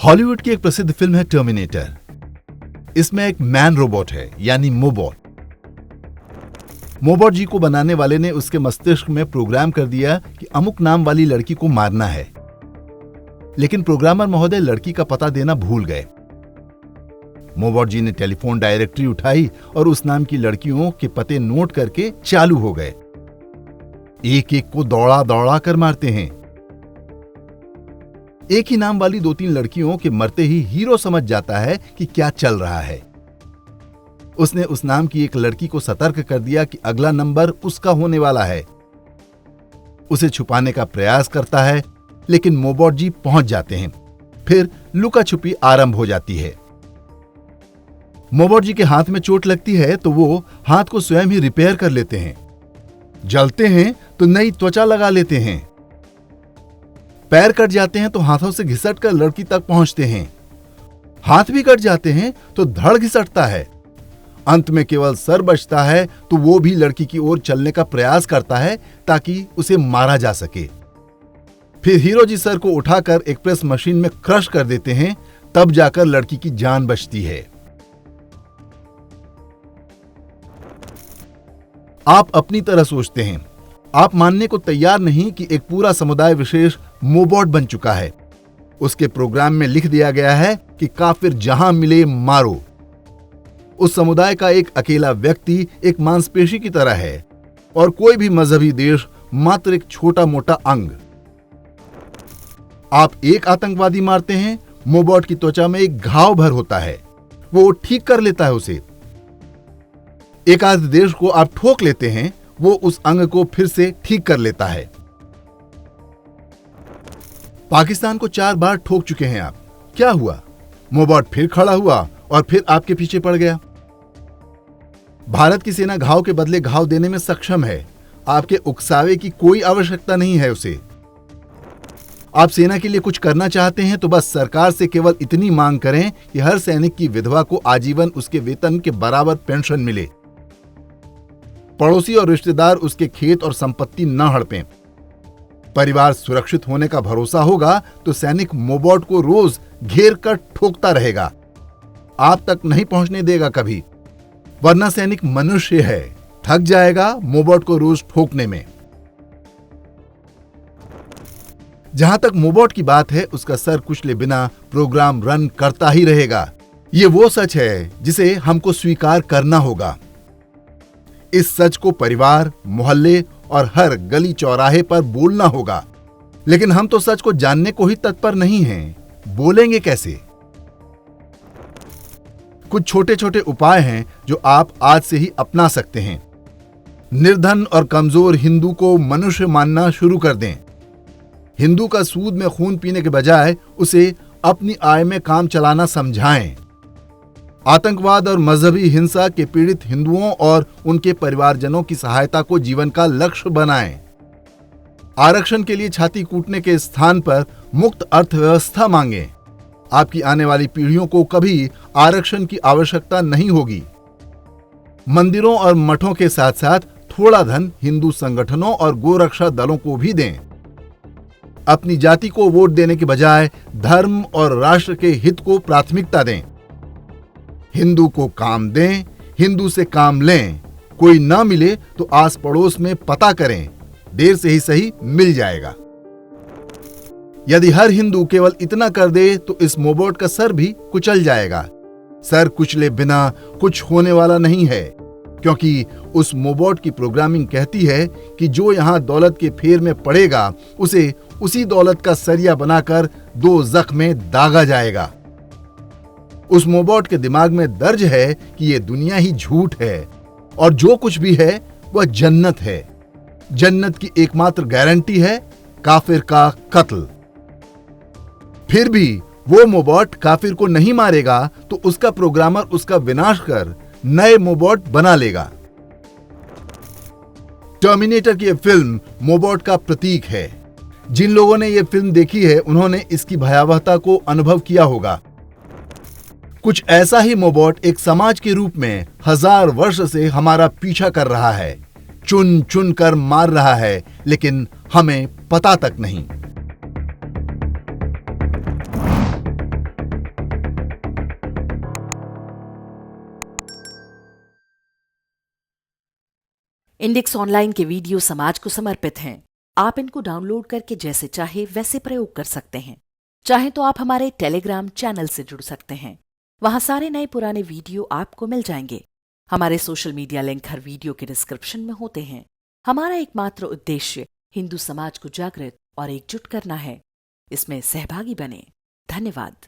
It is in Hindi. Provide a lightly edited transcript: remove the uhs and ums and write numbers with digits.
हॉलीवुड की एक प्रसिद्ध फिल्म है टर्मिनेटर। इसमें एक मैन रोबोट है यानी मोबॉट। मोबॉट जी को बनाने वाले ने उसके मस्तिष्क में प्रोग्राम कर दिया कि अमुक नाम वाली लड़की को मारना है, लेकिन प्रोग्रामर महोदय लड़की का पता देना भूल गए। मोबॉट जी ने टेलीफोन डायरेक्टरी उठाई और उस नाम की लड़कियों के पते नोट करके चालू हो गए। एक एक को दौड़ा दौड़ा कर मारते हैं। एक ही नाम वाली 2-3 लड़कियों के मरते ही हीरो समझ जाता है कि क्या चल रहा है। उसने उस नाम की एक लड़की को सतर्क कर दिया कि अगला नंबर उसका होने वाला है। उसे छुपाने का प्रयास करता है, लेकिन मोबॉट जी पहुंच जाते हैं। फिर लुका छुपी आरंभ हो जाती है। मोबॉट जी के हाथ में चोट लगती है तो वो हाथ को स्वयं ही रिपेयर कर लेते हैं। जलते हैं तो नई त्वचा लगा लेते हैं। पैर कट जाते हैं तो हाथों से घिसट कर लड़की तक पहुंचते हैं। हाथ भी कट जाते हैं तो धड़ घिसटता है। अंत में केवल सर बचता है तो वो भी लड़की की ओर चलने का प्रयास करता है ताकि उसे मारा जा सके। फिर हीरो जी सर को उठाकर एक प्रेस मशीन में क्रश कर देते हैं, तब जाकर लड़की की जान बचती है। आप अपनी तरह सोचते हैं। आप मानने को तैयार नहीं कि एक पूरा समुदाय विशेष मोबॉट बन चुका है। उसके प्रोग्राम में लिख दिया गया है कि काफिर जहां मिले मारो। उस समुदाय का एक अकेला व्यक्ति एक मांसपेशी की तरह है और कोई भी मजहबी देश मात्र एक छोटा मोटा अंग। आप एक आतंकवादी मारते हैं, मोबॉट की त्वचा में एक घाव भर होता है, वो ठीक कर लेता है उसे। एक आध देश को आप ठोक लेते हैं, वो उस अंग को फिर से ठीक कर लेता है। पाकिस्तान को 4 बार ठोक चुके हैं आप। क्या हुआ? मोबॉट फिर खड़ा हुआ और फिर आपके पीछे पड़ गया। भारत की सेना घाव के बदले घाव देने में सक्षम है। आपके उकसावे की कोई आवश्यकता नहीं है उसे। आप सेना के लिए कुछ करना चाहते हैं तो बस सरकार से केवल इतनी मांग करें कि हर सैनिक की विधवा को आजीवन उसके वेतन के बराबर पेंशन मिले। पड़ोसी और रिश्तेदार उसके खेत और संपत्ति न हड़पें। परिवार सुरक्षित होने का भरोसा होगा तो सैनिक मोबॉट को रोज घेर कर ठोकता रहेगा, आप तक नहीं पहुंचने देगा कभी। वरना सैनिक मनुष्य है, थक जाएगा मोबॉट को रोज ठोकने में। जहां तक मोबॉट की बात है, उसका सर कुचले बिना प्रोग्राम रन करता ही रहेगा। ये वो सच है जिसे हमको स्वीकार करना होगा। इस सच को परिवार, मोहल्ले और हर गली चौराहे पर बोलना होगा। लेकिन हम तो सच को जानने को ही तत्पर नहीं हैं, बोलेंगे कैसे? कुछ छोटे छोटे उपाय हैं जो आप आज से ही अपना सकते हैं। निर्धन और कमजोर हिंदू को मनुष्य मानना शुरू कर दें। हिंदू का सूद में खून पीने के बजाय उसे अपनी आय में काम चलाना समझाएं। आतंकवाद और मजहबी हिंसा के पीड़ित हिंदुओं और उनके परिवारजनों की सहायता को जीवन का लक्ष्य बनाएं। आरक्षण के लिए छाती कूटने के स्थान पर मुक्त अर्थव्यवस्था मांगें। आपकी आने वाली पीढ़ियों को कभी आरक्षण की आवश्यकता नहीं होगी। मंदिरों और मठों के साथ साथ थोड़ा धन हिंदू संगठनों और गोरक्षा दलों को भी दें। अपनी जाति को वोट देने के बजाय धर्म और राष्ट्र के हित को प्राथमिकता दें। हिंदू को काम दें, हिंदू से काम लें। कोई ना मिले तो आस पड़ोस में पता करें, देर से ही सही मिल जाएगा। यदि हर हिंदू केवल इतना कर दे तो इस मोबॉट का सर भी कुचल जाएगा। सर कुचले बिना कुछ होने वाला नहीं है, क्योंकि उस मोबॉट की प्रोग्रामिंग कहती है कि जो यहां दौलत के फेर में पड़ेगा उसे उसी दौलत का सरिया बनाकर दोज़ख में दागा जाएगा। उस मोबॉट के दिमाग में दर्ज है कि यह दुनिया ही झूठ है और जो कुछ भी है वह जन्नत है। जन्नत की एकमात्र गारंटी है काफिर का कत्ल। फिर भी वो मोबॉट काफिर को नहीं मारेगा तो उसका प्रोग्रामर उसका विनाश कर नए मोबॉट बना लेगा। टर्मिनेटर की यह फिल्म मोबॉट का प्रतीक है। जिन लोगों ने यह फिल्म देखी है उन्होंने इसकी भयावहता को अनुभव किया होगा। कुछ ऐसा ही मोबॉट एक समाज के रूप में 1000 वर्ष से हमारा पीछा कर रहा है, चुन चुन कर मार रहा है, लेकिन हमें पता तक नहीं। इंडेक्स ऑनलाइन के वीडियो समाज को समर्पित हैं। आप इनको डाउनलोड करके जैसे चाहे वैसे प्रयोग कर सकते हैं। चाहे तो आप हमारे टेलीग्राम चैनल से जुड़ सकते हैं। वहां सारे नए पुराने वीडियो आपको मिल जाएंगे। हमारे सोशल मीडिया लिंक हर वीडियो के डिस्क्रिप्शन में होते हैं। हमारा एकमात्र उद्देश्य हिंदू समाज को जागृत और एकजुट करना है। इसमें सहभागी बने। धन्यवाद।